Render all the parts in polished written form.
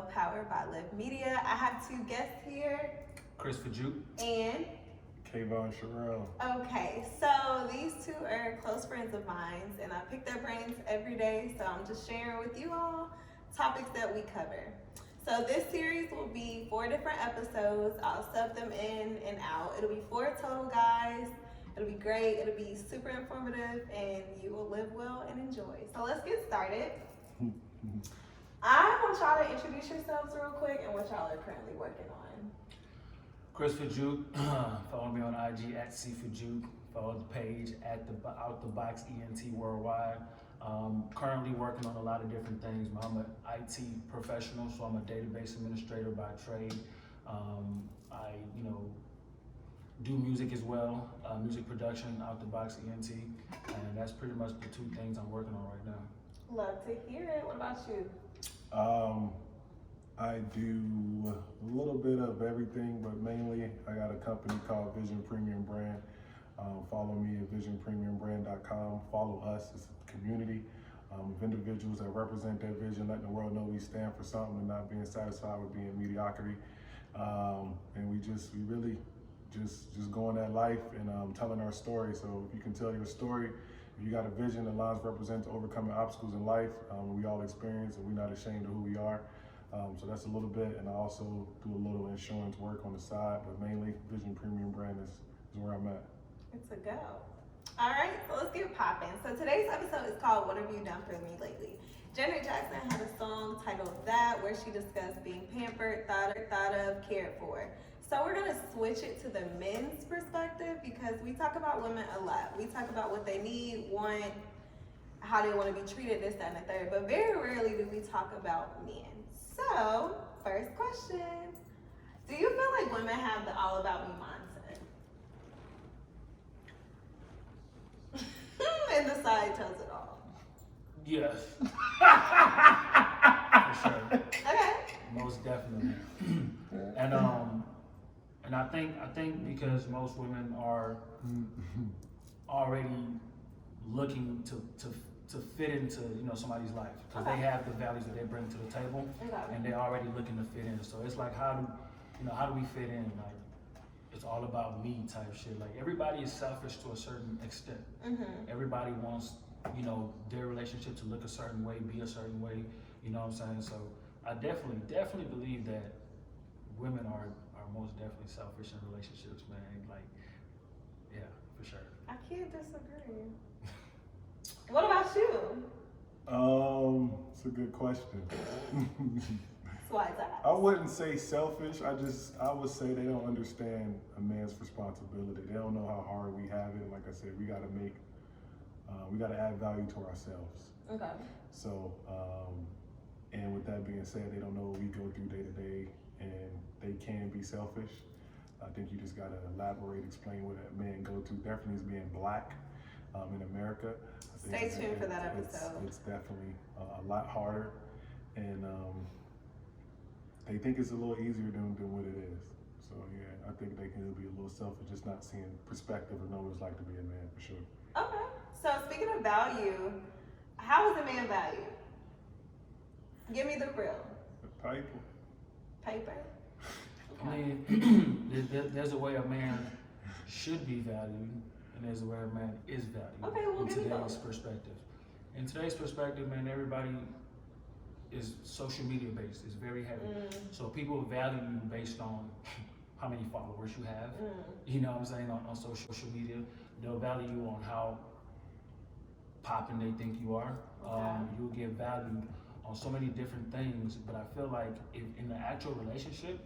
Show, powered by Live Media. I have two guests here. Chris Fajuk. And Kayvon Sherrill. Okay, so these two are close friends of mine, and I pick their brains every day, so I'm just sharing with you all topics that we cover. So this series will be 4 different episodes. I'll sub them in and out. It'll be 4 total, guys. It'll be great. It'll be super informative, and you will live well and enjoy. So let's get started. I want y'all to introduce yourselves real quick and what y'all are currently working on. Chris Fajuk. Follow me on IG at CFajuk. Follow the page at the Out the Box ENT Worldwide. Currently working on a lot of different things. I'm an IT professional, so I'm a database administrator by trade. I, do music as well, music production, Out the Box ENT, and that's pretty much the 2 things I'm working on right now. Love to hear it. What about you? I do a little bit of everything, but mainly I got a company called Vision Premium Brand. Follow me at visionpremiumbrand.com. Follow us as a community of individuals that represent their vision, letting the world know we stand for something and not being satisfied with being mediocrity. And we really just going that life and telling our story. So if you can tell your story, if you got a vision that lines represents overcoming obstacles in life, we all experience and we're not ashamed of who we are. So that's a little bit, and I also do a little insurance work on the side, but mainly Vision Premium Brand is where I'm at. It's a go. All right, so let's get popping. So today's episode is called What Have You Done For Me Lately? Janet Jackson had a song titled That, where she discussed being pampered, thought of, cared for. So we're gonna switch it to the men's perspective because we talk about women a lot. We talk about what they need, want, how they wanna be treated, this, that, and the third, but very rarely do we talk about men. So, first question, do you feel like women have the all about me mindset? And the side tells it all. Yes. For sure. Okay. Most definitely. And I think because most women are already looking to fit into somebody's life because they have the values that they bring to the table, and they're already looking to fit in. So it's like how do we fit in? Like it's all about me type shit. Like everybody is selfish to a certain extent. Everybody wants their relationship to look a certain way, be a certain way. You know what I'm saying? So I definitely believe that women are most definitely selfish in relationships, man. Like, yeah, for sure. I can't disagree. What about you? It's a good question. That's why it's asked. I wouldn't say selfish. I would say they don't understand a man's responsibility. They don't know how hard we have it. Like I said, we gotta add value to ourselves. Okay. So, and with that being said, they don't know what we go through day to day, and they can be selfish. I think you just gotta elaborate, explain what a man go through. Definitely is being black in America. Stay tuned for that episode. It's definitely a lot harder, and they think it's a little easier than what it is. So yeah, I think they can be a little selfish, just not seeing perspective and know what it's like to be a man for sure. Okay. So speaking of value, how is a man valued? Give me the real. The paper. Paper? I mean, there's a way a man should be valued, and there's a way a man is valued. Okay, well, in give me today's both. perspective. In today's perspective, man, everybody is social media based. It's very heavy. So people value you based on how many followers you have. You know what I'm saying, on social media. They'll value you on how popping they think you are. You'll get valued on so many different things, but I feel like if in the actual relationship,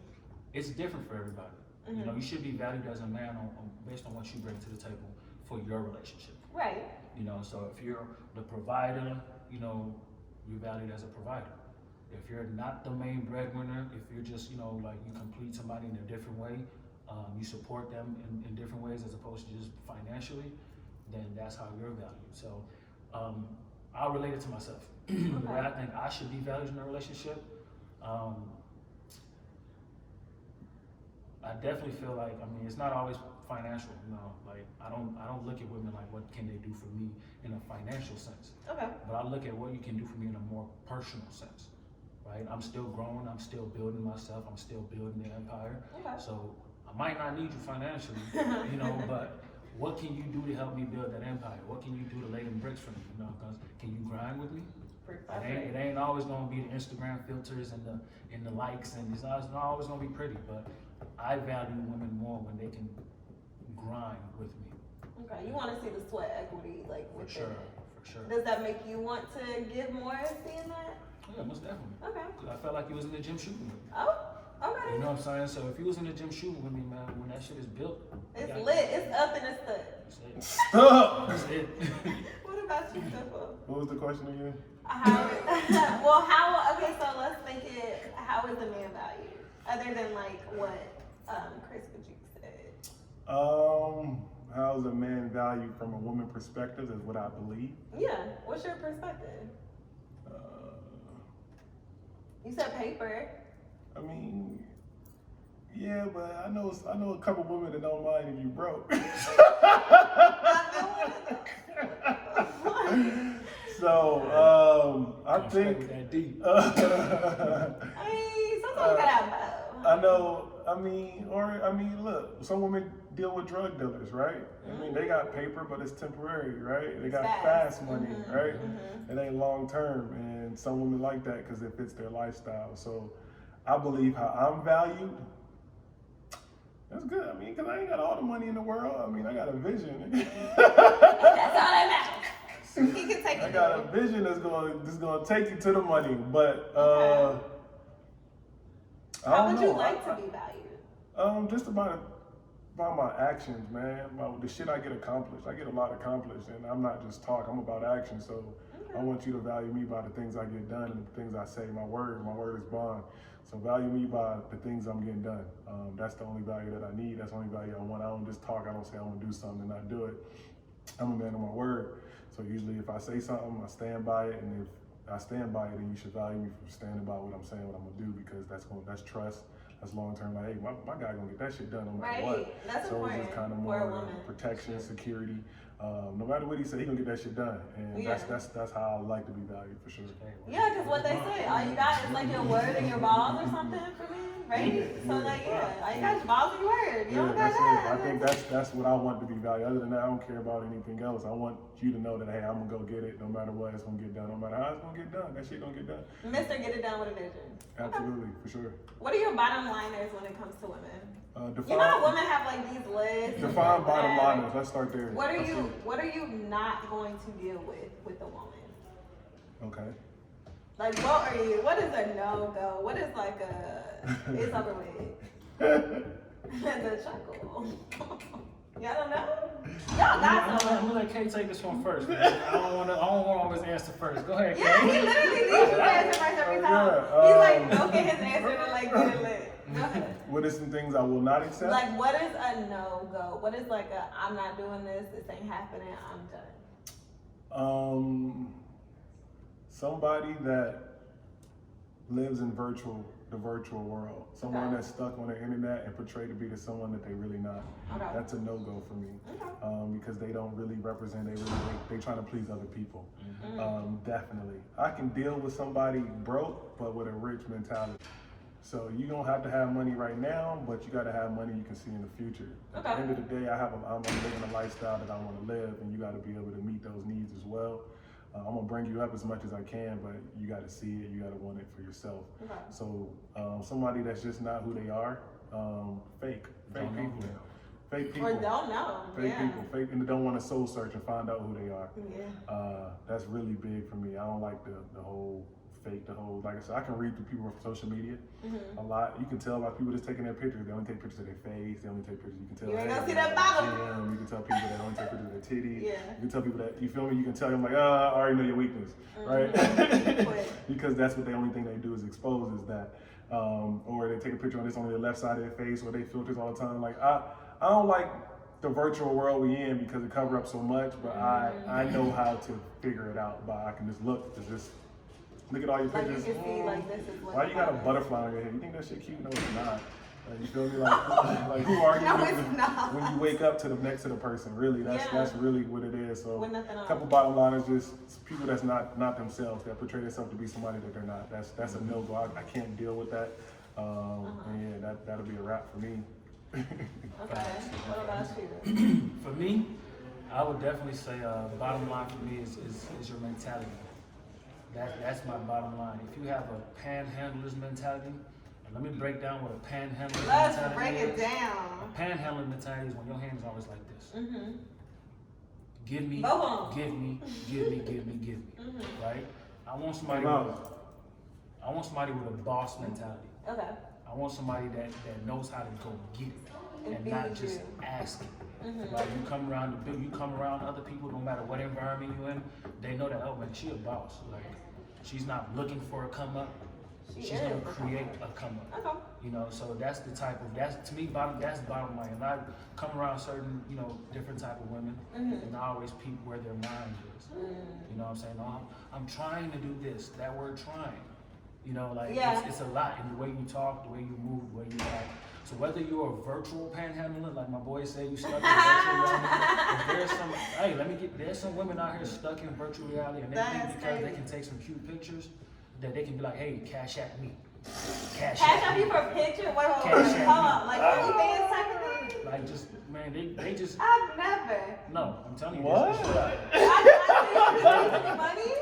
it's different for everybody. You should be valued as a man based on what you bring to the table for your relationship. Right. So if you're the provider, you're valued as a provider. If you're not the main breadwinner, if you're just, like you complete somebody in a different way, you support them in different ways as opposed to just financially, then that's how you're valued. So I'll relate it to myself. The way I think I should be valued in a relationship, I definitely feel like, it's not always financial, like I don't look at women like what can they do for me in a financial sense. Okay. But I look at what you can do for me in a more personal sense. right? I'm still growing, I'm still building myself, I'm still building the empire. Okay. So I might not need you financially, but what can you do to help me build that empire? What can you do to lay them bricks for me? Because can you grind with me? It ain't always gonna be the Instagram filters and the likes, and it's not always gonna be pretty. But I value women more when they can grind with me. Okay, you want to see the sweat equity, like For within it. sure. Does that make you want to give more seeing that? Yeah, most definitely. Okay. 'Cause I felt like you was in the gym shooting with me. Oh, okay. You know what I'm saying? So if you was in the gym shooting with me, man, when that shit is built, It's lit. It's up and it's stuck. Stop! That's it. What about you, Simple? What was the question again? Okay, so let's think it, how is a man valued? Other than like what Chris Pajuk said. How's a man valued from a woman perspective is what I believe. Yeah, what's your perspective? You said paper. I mean, yeah, but I know a couple women that don't mind if you broke. So I think. That deep. I mean, sometimes you gotta have both. I know. Look, some women deal with drug dealers, right? I mean, they got paper, but it's temporary, right? They got fast money, right? It ain't long term, and some women like that because it fits their lifestyle. So, I believe how I'm valued. That's good. I mean, because I ain't got all the money in the world. I mean, I got a vision. That's all that matters. He can take it. I got a vision that's gonna take you to the money, but how would you like to be valued? Just about my actions, man. About the shit I get accomplished. I get a lot accomplished, and I'm not just talk. I'm about action. So I want you to value me by the things I get done and the things I say. My word is bond. So value me by the things I'm getting done. That's the only value that I need. That's the only value I want. I don't just talk. I don't say I'm gonna do something and not do it. I'm a man of my word. So usually if I say something, I stand by it, and if I stand by it, then you should value me for standing by what I'm saying, what I'm gonna do, because that's trust, that's long term. Like, hey, my guy gonna get that shit done no matter what. That's so important. it's just kind of For a more woman. protection, security. No matter what he say, he gonna get that shit done, and that's how I like to be valued for sure. Yeah, because what they say, all you got is like your word and your balls or something for me, right? So like, all you got is your balls and your word. You don't got that's that. it. I think that's what I want to be valued. Other than that, I don't care about anything else. I want you to know that, hey, I'm gonna go get it. No matter what, it's gonna get done. No matter how it's gonna get done, that shit gonna get done. Mr. Get It Done with a Vision. Absolutely, for sure. What are your bottom liners when it comes to women? Define, you know how women have like these lists. Define bottom liners. Let's start there. What are you not going to deal with a woman? Okay. Like what is a no-go? What is like it's over with? The chuckle. Y'all don't know? Y'all got I'm some. gonna let Kay take this one first. Man. I don't want to always answer first. Go ahead, Kay. Yeah, he literally needs you to answer first every time. He's like milking his answer to like get it lit. Go ahead. What are some things I will not accept? Like, what is a no-go? What is like a, I'm not doing this, this ain't happening, I'm done? Somebody that lives in the virtual world. Someone that's stuck on the internet and portrayed to be to someone that they really not. Okay. That's a no-go for me. Okay. Because they don't really represent, they trying to please other people. Definitely. I can deal with somebody broke, but with a rich mentality. So you don't have to have money right now, but you got to have money you can see in the future. At the end of the day, I'm living a lifestyle that I want to live, and you got to be able to meet those needs as well. I'm gonna bring you up as much as I can, but you got to see it. You got to want it for yourself. Okay. So somebody that's just not who they are, fake people. Fake people. Or don't know. Fake people. Fake, and they don't want to soul search and find out who they are. Yeah. That's really big for me. I don't like the whole fake, like I said, I can read through people from social media a lot. You can tell by people just taking their pictures. They only take pictures of their face. They only take pictures. You can tell. You ain't gonna see that bottom. You can tell people that only take pictures of their titties. Yeah. You can tell people that, you feel me? You can tell them like, I already know your weakness, right? Because that's what the only thing they do is expose is that. Or they take a picture on this only the left side of their face, or they filters all the time. Like I don't like the virtual world we in because it covers up so much, but I know how to figure it out. But I can just look at all your pictures. Like you can see, like, this is what why you got a butterfly on your head? You think that shit cute? No, it's not. You feel me? Like who are you No, it's not. when you wake up to the next to the person? Really, Yeah. that's really what it is. So With nothing a else. couple bottom liners, just people that's not themselves, that portray themselves to be somebody that they're not. That's a no go. I can't deal with that. And yeah, that'll be a wrap for me. Okay. What about you? For me, I would definitely say the bottom line for me is your mentality. That's my bottom line. If you have a panhandler's mentality, and let me break down what a panhandler's Let's mentality break is. it down. A panhandler mentality is when your hand is always like this. Mm-hmm. Give me, Boom. give me, give me, give me, give me. Mm-hmm. Right? I want somebody with a boss mentality. Okay. I want somebody that knows how to go get it and be not with just you. ask it. Mhm. Like you come around other people, no matter what environment you're in, they know that, oh man, she a boss. Like she's not looking for a come up. She's is gonna a create a come up. Okay. You know, so that's the type of to me that's bottom line. And I come around certain, different type of women, and I always peep where their mind is. You know what I'm saying? Oh, I'm trying to do this. That word trying. You know, like Yeah. it's a lot in the way you talk, the way you move, the way you act. So whether you're a virtual panhandler, like my boys say, you stuck in virtual reality, there's some women out here stuck in virtual reality, and they think That's because they crazy. can take some cute pictures, that they can be like, hey, cash at me. Cash Cash at out me. you for a picture? Wait, Cash at hold me. on. Like OnlyFans type of thing? Like just, man, they just, I've never. no, I'm telling you, What? it's real. I see you money?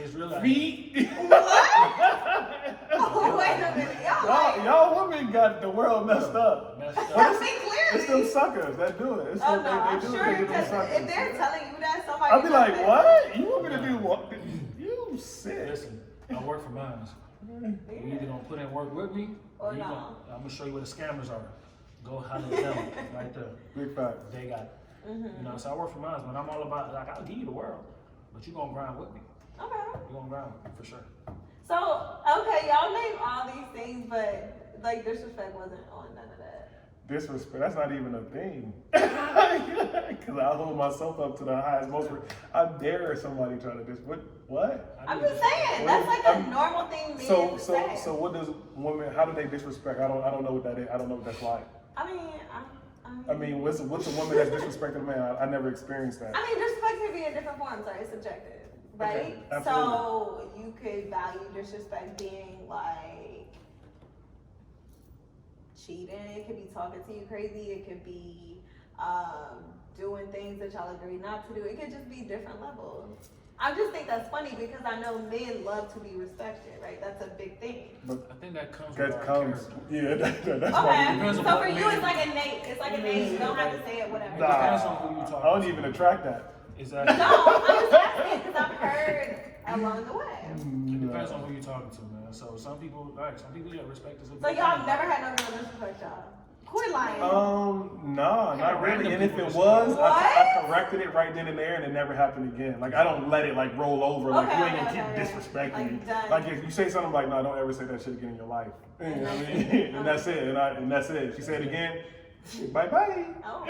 It's real. Like, Feet. Oh, wait a minute. Y'all women got the world messed up. messed up. I mean, It's clearly. them suckers that do it. It's Oh them, no, I'm they do sure it. They do them because suckers. if they're telling you that somebody, I'll be like, does what? You want me to do what? You sick. Listen, I work for mine. You either gonna put in work with me, Or you no. I'm gonna show you where the scammers are. Go holler at them right there. Big fact. They got it. You know, so I work for mine, but I'm all about like I'll give you the world, but you gonna grind with me. Okay. You gonna grind with me for sure. So okay, y'all name all these things, but like disrespect wasn't on none of that. Disrespect, that's not even a thing. Because I hold myself up to the highest. I dare somebody try to what? I'm just saying that's like a normal thing men So to say. what does women, how do they disrespect? I don't know what that is. I don't know what that's like. I I mean, what's a woman that's disrespecting a man? I never experienced that. mean, disrespect can be in different forms, right? It's subjective, right? Okay, absolutely. So you could value disrespect being like cheating. It could be talking to you crazy. It could be doing things that y'all agree not to do. It could just be different levels. I just think that's funny because I know men love to be respected, right? That's a big thing. I think that comes with That our comes, character. yeah, that's Okay, why. depends so on for what you, man- it's like innate. It's like innate. You don't have to say it, whatever. Nah, Depends on who you talking I don't to. even attract that. Exactly. No, I'm just asking because I've heard along the way. It depends on who you're talking to, man. So some people, yeah, respect is a So big y'all thing. never had no real disrespect, y'all. Quit lying. No, not really. Random And if people it just- was, What? I corrected it right then and there, and it never happened again. Like I don't let it like roll over. Like Okay, you ain't gonna okay, keep okay. disrespecting Like, me. done. Like if you say something like, "No, don't ever say that shit again in your life," you know what I mean? And that's it. And that's it. If she said it again, bye bye. Oh.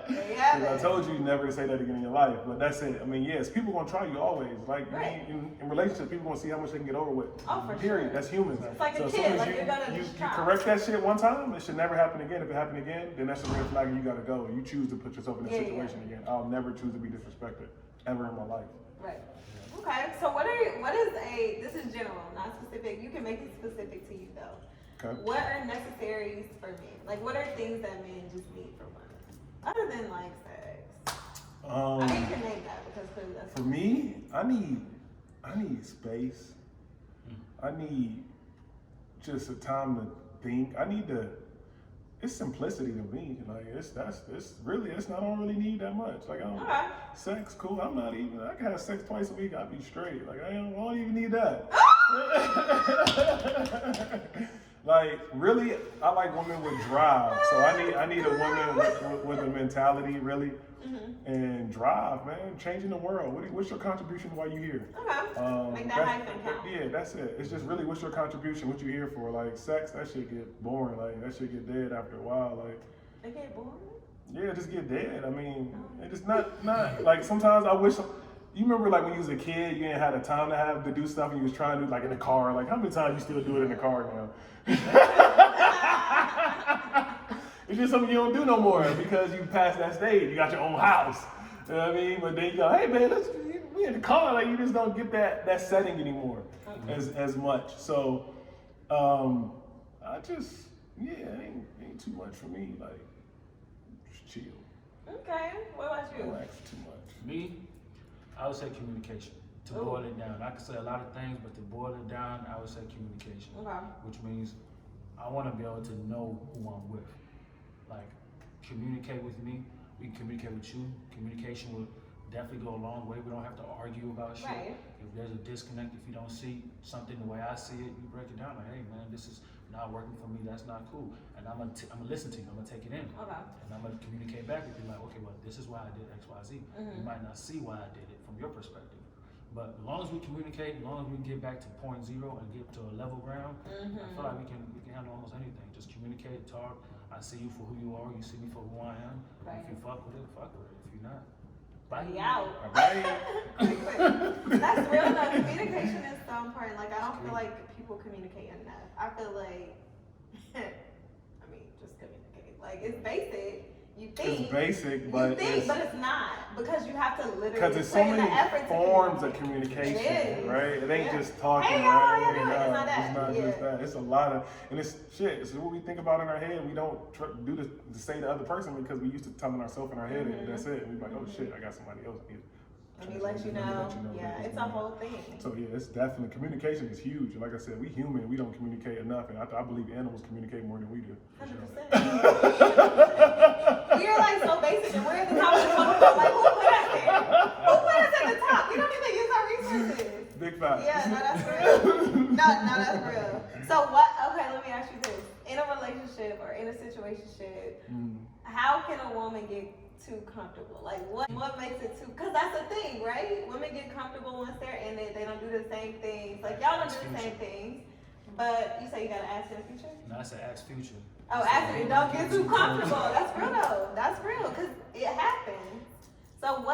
There you have I it. told you never to say that again in your life. But that's it. I mean, yes, people gonna try you always. Like Right. in relationships, people gonna see how much they can get over with. Oh, for Period. sure. That's humans. It's like a so as kid, soon as like you, you're gonna you, just you try. correct that shit one time, it should never happen again. If it happened again, then that's a red flag and you gotta go. You choose to put yourself in that Yeah, situation again. I'll never choose to be disrespected ever in my life. Right. Okay. So this is general, not specific. You can make it specific to you though. Okay. What are necessaries for men? Like what are things that men just need from women? Other than like sex. I mean, you can name that because clearly that's For me, I need space. I need just a time to think. It's simplicity to me. Like it's not. I don't really need that much. Like I don't. Okay. Sex, cool. I can have sex twice a week. I'll be straight. Like I don't even need that. Like really, I like women with drive. So I need a woman with a mentality, really, and drive, man. Changing the world. What's your contribution while you here? Okay. Make that hyphen count. Yeah, that's it. It's just really what's your contribution? What you here for? Like sex, that shit get boring. Like that shit get dead after a while. Like They get bored? yeah, just get dead. I mean, it's not like sometimes I wish. You remember like when you was a kid, you ain't had the time to do stuff, and you was trying to do like in the car. Like how many times you still do it in the car now? just something you don't do no more because you passed that stage. You got your own house. You know what I mean? But then you go, hey man, we in the car. Like you just don't get that setting anymore as much. So I just ain't too much for me. Like just chill. Okay. What about you? Don't ask too much. Me, I would say communication. To boil it down, I could say a lot of things, but to boil it down, I would say communication. Okay. Which means I want to be able to know who I'm with. Like, communicate with me. We can communicate with you. Communication will definitely go a long way. We don't have to argue about shit. Right. If there's a disconnect, if you don't see something the way I see it, you break it down. Like, hey man, this is not working for me. That's not cool. And I'm gonna listen to you. I'm gonna take it in. Okay. And I'm gonna communicate back with you. Like, okay, well, this is why I did X, Y, Z. You might not see why I did it from your perspective. But as long as we communicate, as long as we get back to point zero and get to a level ground, I feel like we can handle almost anything. Just communicate, talk. I see you for who you are. You see me for who I am. Right. If you fuck with it, fuck with it. If you're not, bye. Be out. Bye. That's real though. Communication is so important. Like I don't feel like people communicate enough. I feel like, I mean, just communicate. Like it's basic. You think It's basic, but it's not because you have to literally because there's so put in many the effort to forms of communicate. communication, It is. right? It ain't Yeah. just talking, Hey, y'all, right? how y'all doing? It's not that. It's not Yeah. just that. It's a lot of, and it's shit. It's what we think about in our head. We don't do this to say to other person because we used to telling ourselves in our head, and that's it. And we're like, oh shit, I got somebody else here. Let me let you know. Yeah, it's a whole thing. So yeah, it's definitely communication is huge. And like I said, we human, we don't communicate enough, and I believe animals communicate more than we do. 100%. We're like so basic, and we're at the top of the totem pole. Like, who put us there? Who put us at the top? We don't even use our resources. Big fact. Yeah, no, that's real. No, that's real. So what? Okay, let me ask you this: in a relationship or in a situationship, how can a woman get too comfortable? Like what makes it too? Because that's the thing, right? Women get comfortable once they're in it. They don't do the same things. Like y'all don't do the same things. But you say you gotta ask in the future. No, I said ask future. Oh, after you don't get too comfortable. That's real though. That's real because it happens. So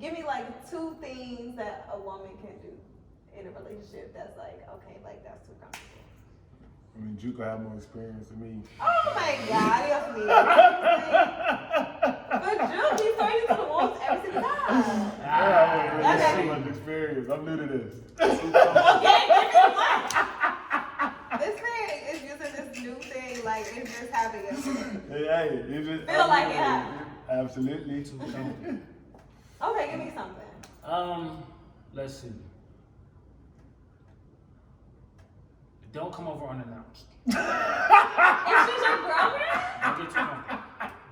give me like 2 things that a woman can do in a relationship that's like, okay, like that's too comfortable. I mean, Juka have more experience than me. Oh my God, yes, me. But Juke, he's throwing you to the wolves every single time. I Okay. have so much experience. I'm new to this. Okay, give me one. This man is using this new thing like it's just happening. Hey, you just Feel like it happened. Absolutely. Too comfortable. Okay, give me something. Let's see. Don't come over unannounced. Is she your girlfriend? Don't get too comfortable.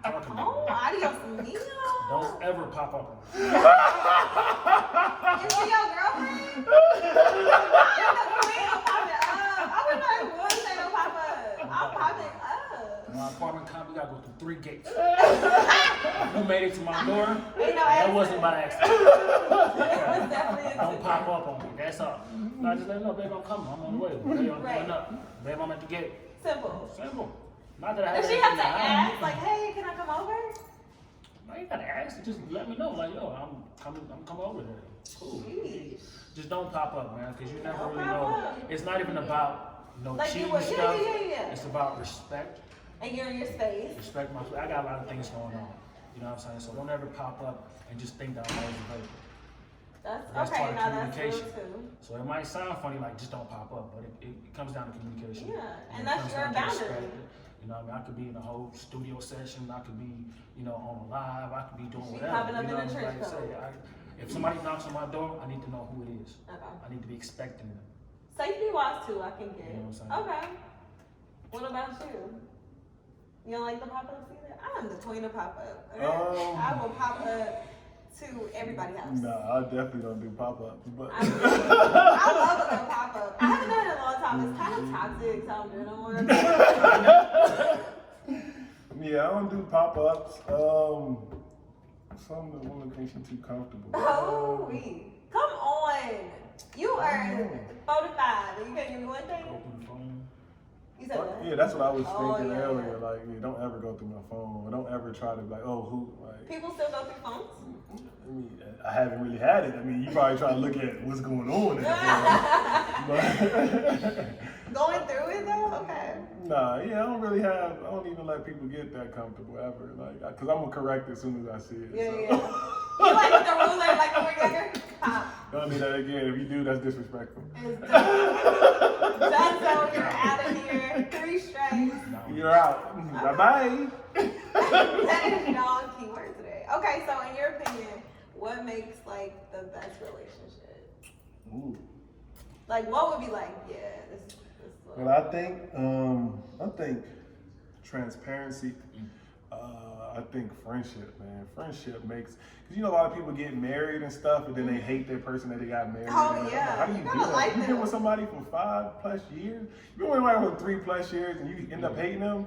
I'm talking about Oh, adios mio. don't ever pop up on me. Is she your girlfriend? I'm the queen of popping up. I would not would say no pop up. I'm popping up. My apartment comp, we gotta go through 3 gates. If you made it to my door, Ain't no that accident. wasn't by accident. It was definitely a Don't pop up on me. That's all. No, just let me know, babe, I'm coming. I'm on the way. Babe, I'm Right. going up. Babe, I'm at the gate. Simple. Simple. Not that I have Does she have to anything hide. ask, like, hey, can I come over? No, you gotta ask. Just let me know. Like, yo, I'm coming over there. Cool. Jeez. Just don't pop up, man, because you never Don't really pop know. up. It's not even about no Like you cheating would- stuff. yeah. It's about respect. And you're in your space. Respect my. I got a lot of things going on. You know what I'm saying? So don't ever pop up and just think that I'm always available. That's part okay, of now that's real communication. too. So it might sound funny, like just don't pop up, but it comes down to communication. Yeah, and it that's comes your down to boundary. respect. You know what I mean? I could be in a whole studio session. I could be, on live. I could be doing She whatever. popping up you in know a what I'm trench saying? coat. If somebody knocks on my door, I need to know who it is. Okay. I need to be expecting them. Safety wise too, I can get. You know what I'm saying? Okay. What about you? You don't like the pop-ups either? I'm the queen of pop-up. Okay? I will pop up to everybody's house. No, I definitely don't do pop-ups, but I love a good pop-up. I haven't done it in a long time. It's kind of toxic, so I don't do it no more. yeah, I don't do pop-ups. Some of the women think she's too comfortable. Oh, come on. You are 45 and you can't give me one thing? Open the phone. You said what? Yeah, that's what I was Oh, thinking yeah. earlier. Like, yeah, don't ever go through my phone. Or don't ever try to be like, oh, who? Like, People still go through phones? I mean, I haven't really had it. I mean, you probably try to look at what's going on. Going through it though? Okay. Nah, yeah, I don't even let people get that comfortable ever. Like, cause I'm gonna correct it as soon as I see it. Yeah, so. yeah. You like with the ruler like when we're younger? Don't need that again. If you do, that's disrespectful. It's done. Done, so you're out of here. 3 strikes. You're out. Bye-bye. That is y'all keyword today. Okay, so in your opinion, what makes like the best relationship? Ooh. Like what would be like, yeah, this Well, I think transparency. I think friendship, man. Friendship makes, cause you know a lot of people get married and stuff, and then they hate their person that they got married. Oh, with. yeah. How do you You do gotta that? like You've them. been with somebody for 5+ years. You've been with somebody for 3+ years, and you end up hating them.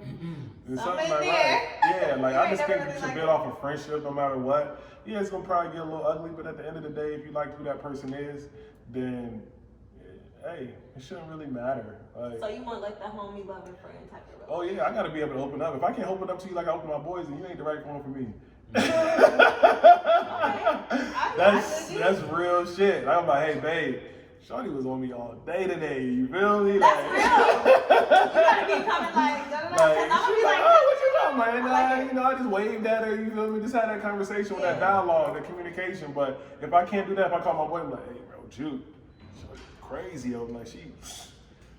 There's something Something like there. right. Yeah, like You I ain't just never think really you should liked build it. off of friendship no matter what. Yeah, it's gonna probably get a little ugly, but at the end of the day, if you like who that person is, then hey, it shouldn't really matter. Like, So you want like the homie loving friend type of relationship? oh yeah, I gotta be able to open up. If I can't open up to you like I open my boys, then you ain't the right one for me. That's real shit. I'm like, hey babe, Shorty was on me all day today. You feel me? That's Like, real. You gotta be coming like, da da da. like, I'm gonna she's be like, like, oh, what you doing, man? I like it. You know, I just waved at her. You feel me? Just had that conversation with that Yeah. dialogue, that communication. But if I can't do that, if I call my boy, I'm like, hey, bro, Jude, Shorty crazy. I'm like, she.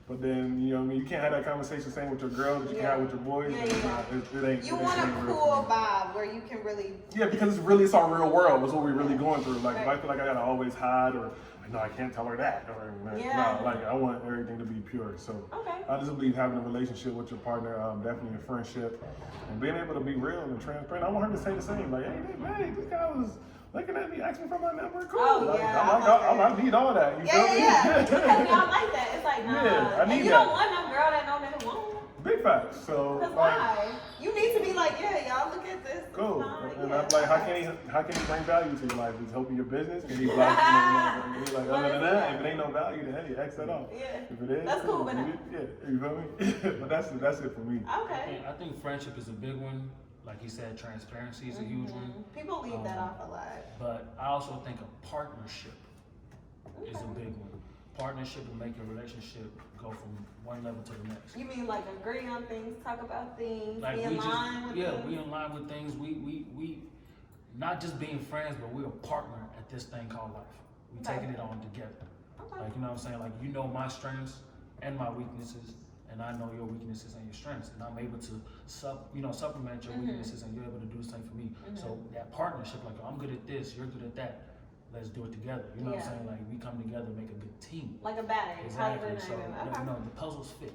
But then, you know what I mean? You can't have that conversation same with your girl that you can Yeah. have with your boys. Yeah, It ain't. you it want a ain't real cool for me. vibe where you can really. Yeah, because it's our real world. It's what we're really going through. Like, if I Right. feel like I gotta always hide or, no, I can't tell her that. Or, Yeah. no, like, I want everything to be pure. So, Okay. I just believe having a relationship with your partner, definitely a friendship, and being able to be real and transparent. I want her to say the same. Like, hey, this guy was looking at me, asking for my number. Cool. Oh, Like, yeah, I need all that. You feel me? Yeah. Because we don't like that. It's like, nah. Yeah, I need and you that. don't want no girl that no nigga won't. Big facts. So, Because like, why? You need to be like, yeah, y'all look at this. cool. Fine, And yeah. I'm like, how can he bring value to your life? Is helping your business? Can he block, you know, like, other than that, if it ain't no value, then hey, X that off. Yeah. If it is, That's cool, but yeah, you feel me? But that's it for me. Okay. I think friendship is a big one. Like you said, transparency is a huge one. People leave that off a lot. But I also think a partnership is a Okay. big one. Partnership will make your relationship go from one level to the next. You mean like agree on things, talk about things, Like be in line with things? we in line with things. We not just being friends, but we're a partner at this thing called life. We Okay. taking it on together. Okay. Like, you know what I'm saying? Like, you know my strengths and my weaknesses, and I know your weaknesses and your strengths, and I'm able to supplement your weaknesses, and you're able to do the same for me. So that partnership, like, I'm good at this, you're good at that. Let's do it together. You know what I'm Yeah. saying? Like, we come together, make a good team. Like a battery. Exactly. So, Okay. you know, the puzzles fit.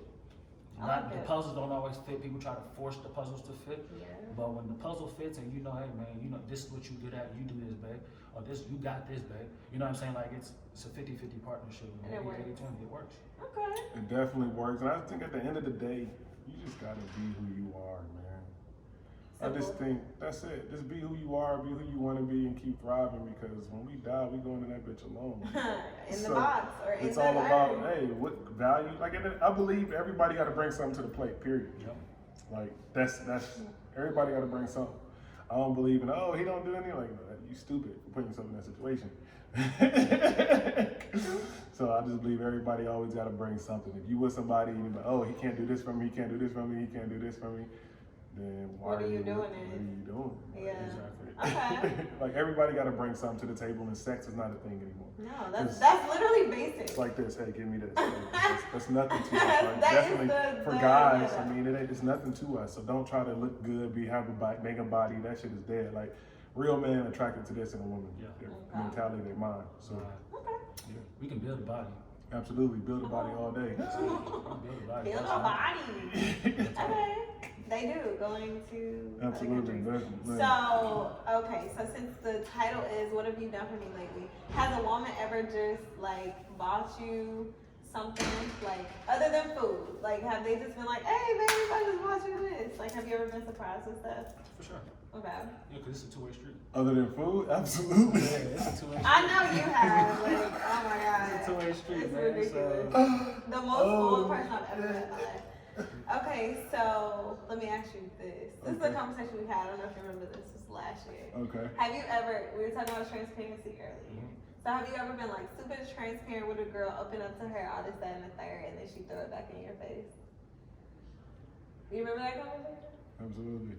I Not like the it. puzzles don't always fit. People try to force the puzzles to fit. Yeah. But when the puzzle fits and you know, hey man, you know this is what you good at, you do this, babe, or this you got this, babe. You know what I'm saying? Like it's a 50-50 partnership. And it works. 80-20, it works. Okay. It definitely works, and I think at the end of the day, you just gotta be who you are, man. I just Simple. think that's it. Just be who you are, be who you want to be, and keep thriving. Because when we die, we going in that bitch alone. In the So, box or in It's the all about, urn. hey, what value? Like, and I believe everybody got to bring something to the plate. Period. Yep. Like that's everybody got to bring something. I don't believe in he don't do anything. Like you stupid for putting yourself in that situation. So I just believe everybody always got to bring something. If you with somebody and you're like, he can't do this for me, he can't do this for me, he can't do this for me, then why What are you doing What it? are you doing? Yeah. Exactly. Okay. Like everybody got to bring something to the table, and sex is not a thing anymore. No, that's literally basic. It's like this. Hey, give me this. That's nothing to us. Like, That is definitely for guys. yeah. I mean, it's nothing to us. So don't try to look good, have a body, make a body. That shit is dead. Like real men attracted to this in a woman. Yeah. Their Okay. mentality, their mind. So Okay. Yeah. We can build a body. absolutely, build a body all day. We can build a body. Build a body. Okay. They do. Going to other Absolutely. countries. That's- So, okay, so since the title is What Have You Done For Me Lately, has a woman ever just like bought you something like other than food? Like have they just been like, hey babe, I just bought you this? Like have you ever been surprised with stuff? For sure. Okay. Yeah, because it's a two-way street. Other than food, absolutely. Yeah, it's a two-way street. I know you have. Like, oh my god. It's a two-way street, It's man. ridiculous. So, The most spoiled person I've ever met in my life. Okay, so let me ask you this. This is a conversation we had. I don't know if you remember this. This was last year. Okay. Have you ever, we were talking about transparency earlier. Mhm. So have you ever been like super transparent with a girl, open up to her, all this, that, and the third, and then she throw it back in your face? You remember that conversation? Absolutely.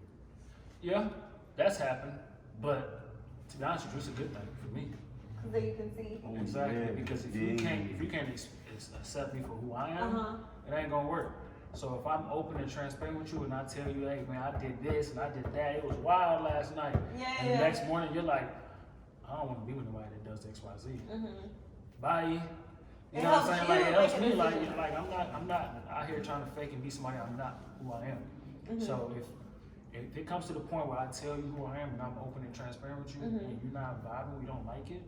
Yeah, that's happened. But to be honest with you, it's a good thing for me. Because then you can see. Oh, Exactly. yeah. Because if you can't accept me for who I am, it ain't gonna work. So if I'm open and transparent with you and I tell you, hey man, I did this and I did that, it was wild last night. And the next morning you're like, I don't want to be with nobody that does X, Y, Z. Bye. You know what I'm saying? Like it helps me. Like I'm not out here trying to fake and be somebody I'm not who I am. So if it comes to the point where I tell you who I am and I'm open and transparent with you and you're not vibing, you don't like it,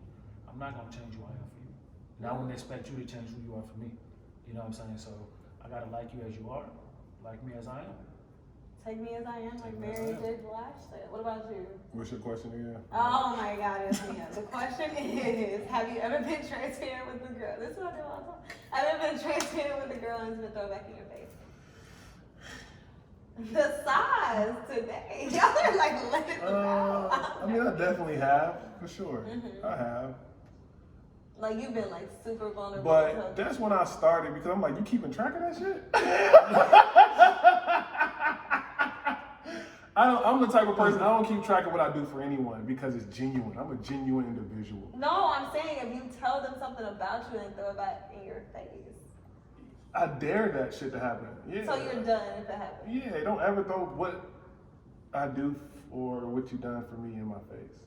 I'm not gonna change who I am for you. And I wouldn't expect you to change who you are for me. You know what I'm saying? So I gotta like you as you are, like me as I am. Take me as I am, like Mary J. Blige said. What about you? What's your question again? Oh my God, it's me. The question is, have you ever been transparent with a girl? This is what I do all the time. Have you ever been transparent with a girl and it's been thrown back in your face? The size today. Y'all are like letting it out. I mean, I definitely have, for sure. I have. Like you've been like super vulnerable. But that's when I started because I'm like, you keeping track of that shit? I'm the type of person, I don't keep track of what I do for anyone because it's genuine. I'm a genuine individual. No, I'm saying if you tell them something about you and throw it back in your face. I dare that shit to happen. Yeah. So you're done if it happens. Yeah, don't ever throw what I do or what you done for me in my face.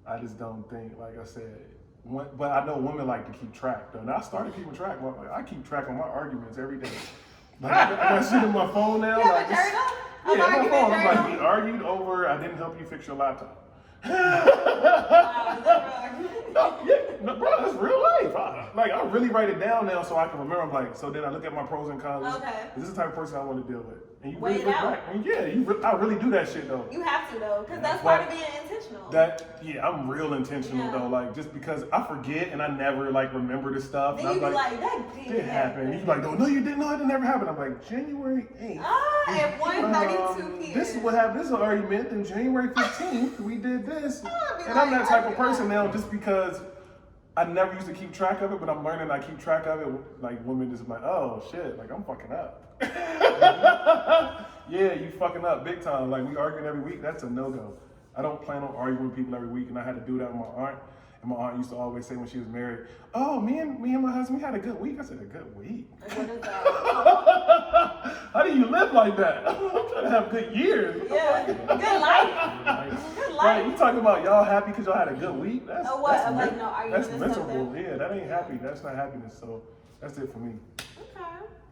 I just don't think, like I said, but I know women like to keep track though. And I started keeping track. Like, I keep track of my arguments every day. Like I got shit in my phone now. You have a journal? Yeah, my phone is like, we argued over, I didn't help you fix your laptop. Wow, is that real? No, bro, that's real life. I really write it down now so I can remember. I'm like, so then I look at my pros and cons. Okay. Is this the type of person I want to deal with? And you Weigh really it look out. back. And yeah, I really do that shit though. You have to though, because that's part of being intentional. I'm real intentional though. Like just because I forget and I never like remember the stuff. Then and you I'm be like, that did happen. And you like, no, you didn't. No, it never happened. I'm like, January 8th. At 1:32 p.m. This is what happened. This is an argument. Then January 15th, we did this. And I'm that type of person now just because I never used to keep track of it, but I'm learning I keep track of it. Like women just like, oh shit, like I'm fucking up. Yeah, you fucking up big time. Like we arguing every week, that's a no-go. I don't plan on arguing with people every week, and I had to do that with my aunt. And my aunt used to always say when she was married, oh, me and my husband, we had a good week. I said, a good week? What is that? How do you live like that? I'm trying to have good years. Yeah, good life. Good life. Right, you talking about y'all happy because y'all had a good week? That's, what? that's, I'm like, no, are you that's doing miserable. something? Yeah, that ain't happy. That's not happiness. So that's it for me. Okay.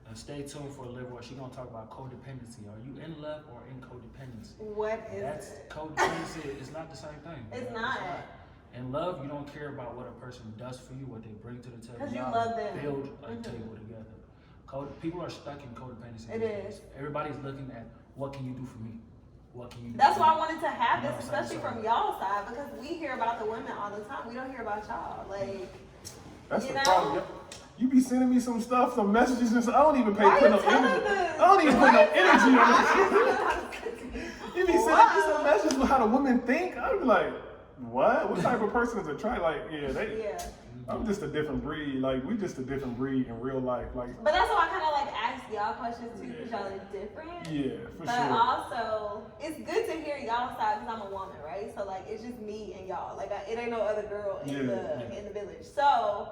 And stay tuned for a little while. She's gonna talk about codependency. Are you in love or in codependency? What is That's it? codependency. It's not the same thing. It's not. In love, you don't care about what a person does for you, what they bring to the table. 'Cause you Y'all love them. build a table together. People are stuck in codependency. It is. Everybody's looking at what can you do for me? What can you do? That's for why I me? wanted to have You know this, what I'm especially saying? from y'all side, because we hear about the women all the time. We don't hear about y'all. Like, That's you the know? problem. You be sending me some stuff, some messages, and stuff. I don't even put Why no you telling energy. this? I don't even put no Why energy on this shit. you You be sending me some messages with how the women think. I be like, what? What type of person is a try? Like, Yeah. I'm just a different breed. Like, we just a different breed in real life. Like, But that's why I kind of like ask y'all questions too, because y'all are different. yeah, for But sure. also, it's good to hear y'all side because I'm a woman, right? So like, it's just me and y'all. Like, it ain't no other girl in the village. So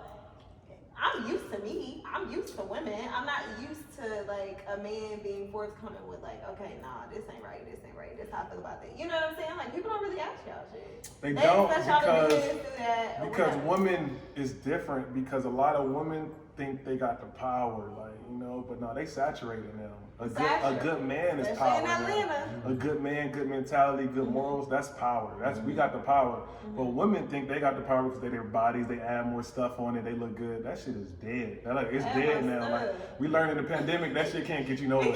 I'm used to me. I'm used to women. I'm not used to like a man being forthcoming with like, okay, nah, this ain't right. This ain't right. This how I feel about that. You know what I'm saying? Like, people don't really ask y'all shit. They don't expect y'all to do this, do that, or because whatever. women is different because a lot of women think they got the power, like, you know, but no, they saturated now. A good man is Especially power. in now. Atlanta. A good man, good mentality, good morals, that's power. We got the power. But women think they got the power because they their bodies, they add more stuff on it, they look good. That shit is dead. It's dead now. Like, we learned in the pandemic that shit can't get you nowhere. In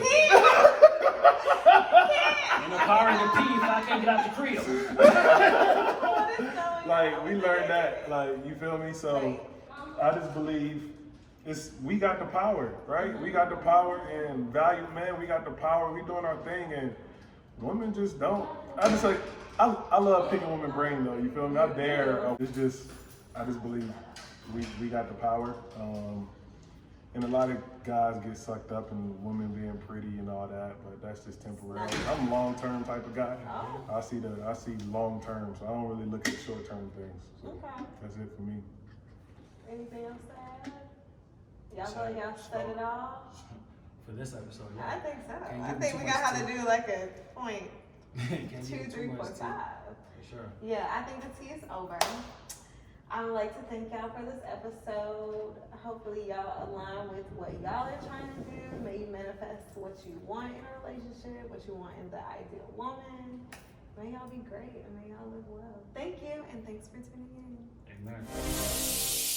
the car in the pee if I can't get out the crib. Like, we learned that. Like, you feel me? So I just believe we got the power, right? We got the power and value, man. We got the power. We doing our thing, and women just don't. I just like I love picking women's brain though. You feel me? Not there. I just believe we got the power. And a lot of guys get sucked up in women being pretty and all that, but that's just temporary. I'm a long-term type of guy. Oh. I see long-term, so I don't really look at short-term things. So Okay. that's it for me. Anything else to add? Y'all feel like y'all said it all? For this episode, I yeah. think so. Can't I give think too we much got how to tea. do like a point Can't give 2, too 3, 4, much 5. tea. For sure. Yeah, I think the tea is over. I would like to thank y'all for this episode. Hopefully y'all align with what y'all are trying to do. May you manifest what you want in a relationship, what you want in the ideal woman. May y'all be great and may y'all live well. Thank you and thanks for tuning in. Amen.